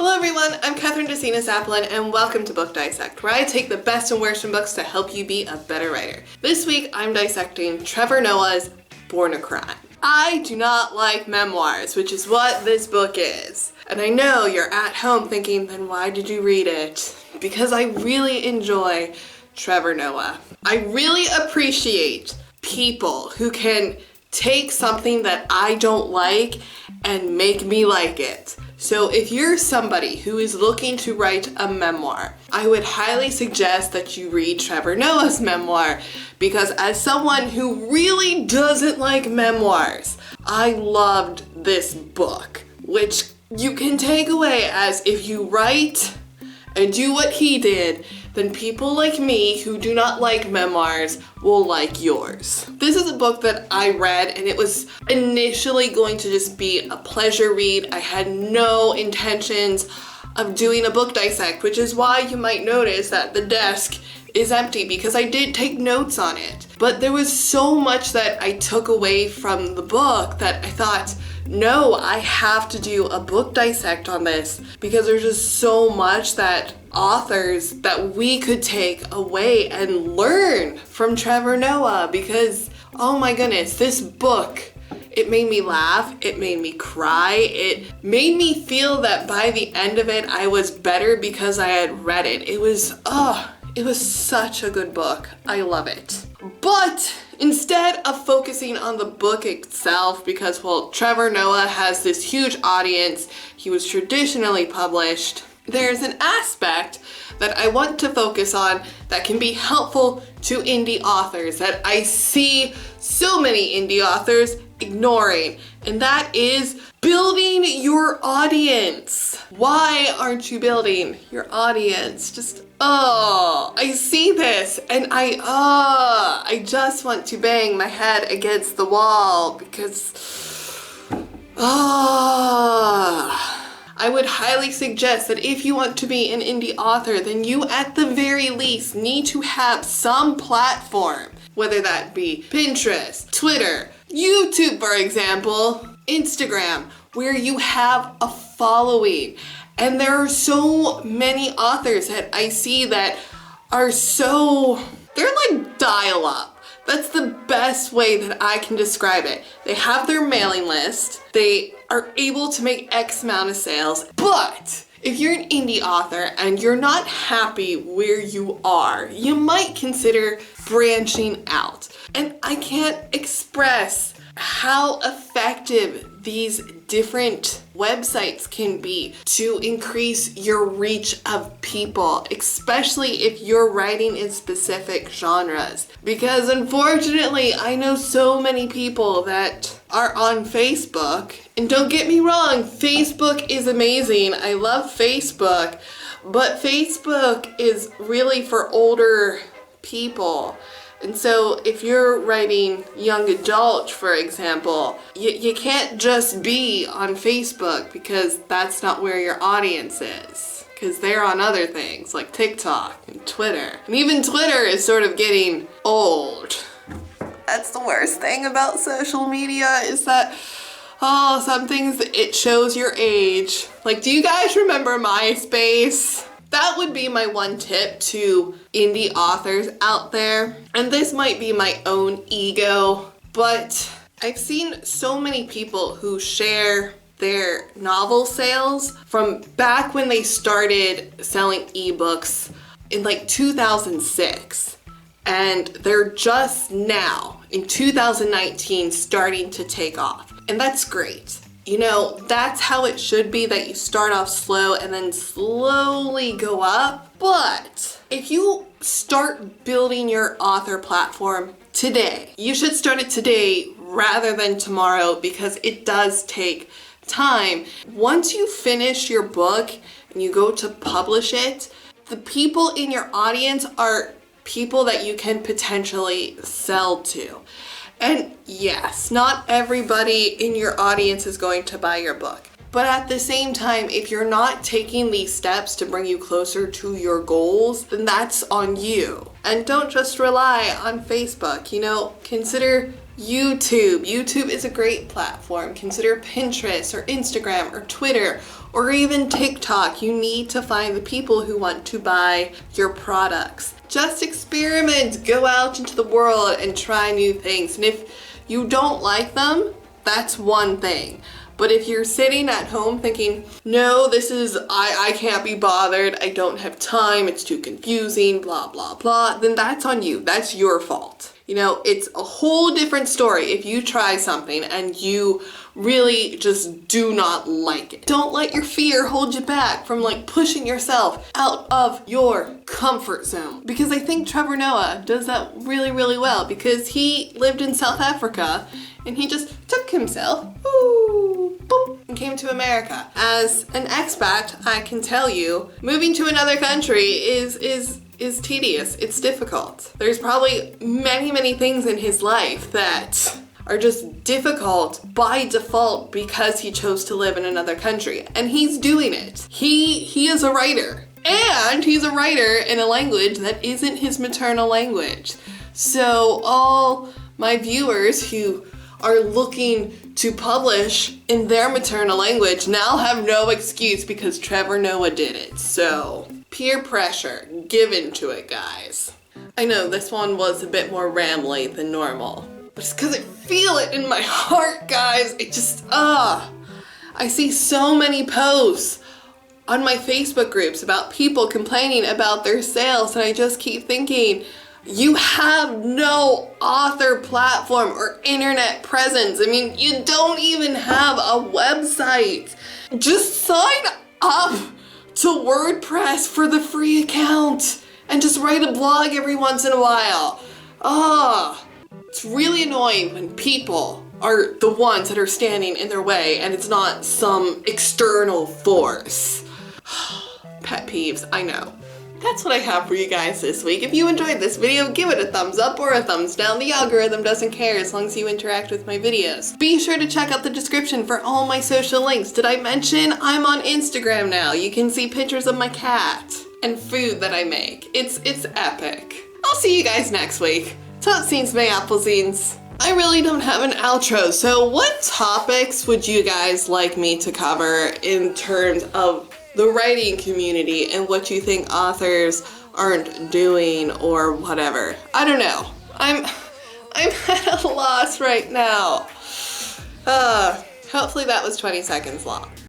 Hello everyone, I'm Kathryn DeSinaasappelen and welcome to Book Dissect, where I take the best and worst from books to help you be a better writer. This week I'm dissecting Trevor Noah's Born a Crime. I do not like memoirs, which is what this book is. And I know you're at home thinking, then why did you read it? Because I really enjoy Trevor Noah. I really appreciate people who can take something that I don't like and make me like it. So if you're somebody who is looking to write a memoir, I would highly suggest that you read Trevor Noah's memoir, because as someone who really doesn't like memoirs, I loved this book, which you can take away as if you write and do what he did, then people like me who do not like memoirs will like yours. This is a book that I read and it was initially going to just be a pleasure read. I had no intentions of doing a book dissect, which is why you might notice that the desk is empty, because I did take notes on it. But there was so much that I took away from the book that I thought, no, I have to do a book dissect on this, because there's just so much that authors that we could take away and learn from Trevor Noah, because oh my goodness, this book, it made me laugh, it made me cry, it made me feel that by the end of it I was better because I had read it. It was such a good book. I love it. But instead of focusing on the book itself, because, well, Trevor Noah has this huge audience, he was traditionally published, there's an aspect that I want to focus on that can be helpful to indie authors that I see so many indie authors ignoring, and that is building your audience. Why aren't you building your audience? I see this and I just want to bang my head against the wall because, I would highly suggest that if you want to be an indie author, then you at the very least need to have some platform, whether that be Pinterest, Twitter, YouTube, for example, Instagram, where you have a following. And there are so many authors that I see that are they're like dial-up. That's the best way that I can describe it. They have their mailing list, they are able to make X amount of sales, but if you're an indie author and you're not happy where you are, you might consider branching out. And I can't express how effective these different websites can be to increase your reach of people, especially if you're writing in specific genres. Because unfortunately, I know so many people that are on Facebook, and don't get me wrong, Facebook is amazing. I love Facebook, but Facebook is really for older people. And so if you're writing young adult, for example, you can't just be on Facebook, because that's not where your audience is. Because they're on other things like TikTok and Twitter. And even Twitter is sort of getting old. That's the worst thing about social media, is that, some things, it shows your age. Like, do you guys remember MySpace? That would be my one tip to indie authors out there. And this might be my own ego, but I've seen so many people who share their novel sales from back when they started selling ebooks in like 2006. And they're just now, in 2019, starting to take off. And that's great. You know, that's how it should be, that you start off slow and then slowly go up. But if you start building your author platform today, you should start it today rather than tomorrow, because it does take time. Once you finish your book and you go to publish it, the people in your audience are people that you can potentially sell to. And yes, not everybody in your audience is going to buy your book. But at the same time, if you're not taking these steps to bring you closer to your goals, then that's on you. And don't just rely on Facebook. You know, consider YouTube. YouTube is a great platform. Consider Pinterest or Instagram or Twitter or even TikTok. You need to find the people who want to buy your products. Just experiment, go out into the world and try new things. And if you don't like them, that's one thing. But if you're sitting at home thinking, no, I can't be bothered, I don't have time, it's too confusing, blah, blah, blah, then that's on you. That's your fault. You know, it's a whole different story if you try something and you really just do not like it. Don't let your fear hold you back from like pushing yourself out of your comfort zone. Because I think Trevor Noah does that really, really well, because he lived in South Africa and he just took himself, ooh, boop, and came to America. As an expat, I can tell you, moving to another country is tedious. It's difficult. There's probably many things in his life that are just difficult by default because he chose to live in another country, and he's doing it. He is a writer, and he's a writer in a language that isn't his maternal language. So all my viewers who are looking to publish in their maternal language now have no excuse because Trevor Noah did it. So peer pressure, give into it, guys. I know this one was a bit more rambly than normal, but it's because I feel it in my heart, guys. It just, I see so many posts on my Facebook groups about people complaining about their sales, and I just keep thinking, you have no author platform or internet presence. I mean, you don't even have a website. Just sign up to WordPress for the free account and just write a blog every once in a while. It's really annoying when people are the ones that are standing in their way and it's not some external force. Pet peeves, I know. That's what I have for you guys this week. If you enjoyed this video, give it a thumbs up or a thumbs down. The algorithm doesn't care as long as you interact with my videos. Be sure to check out the description for all my social links. Did I mention I'm on Instagram now? You can see pictures of my cat and food that I make. It's epic. I'll see you guys next week. Totsies, my applesines. I really don't have an outro, so what topics would you guys like me to cover in terms of the writing community and what you think authors aren't doing or whatever? I don't know. I'm at a loss right now. Hopefully that was 20 seconds long.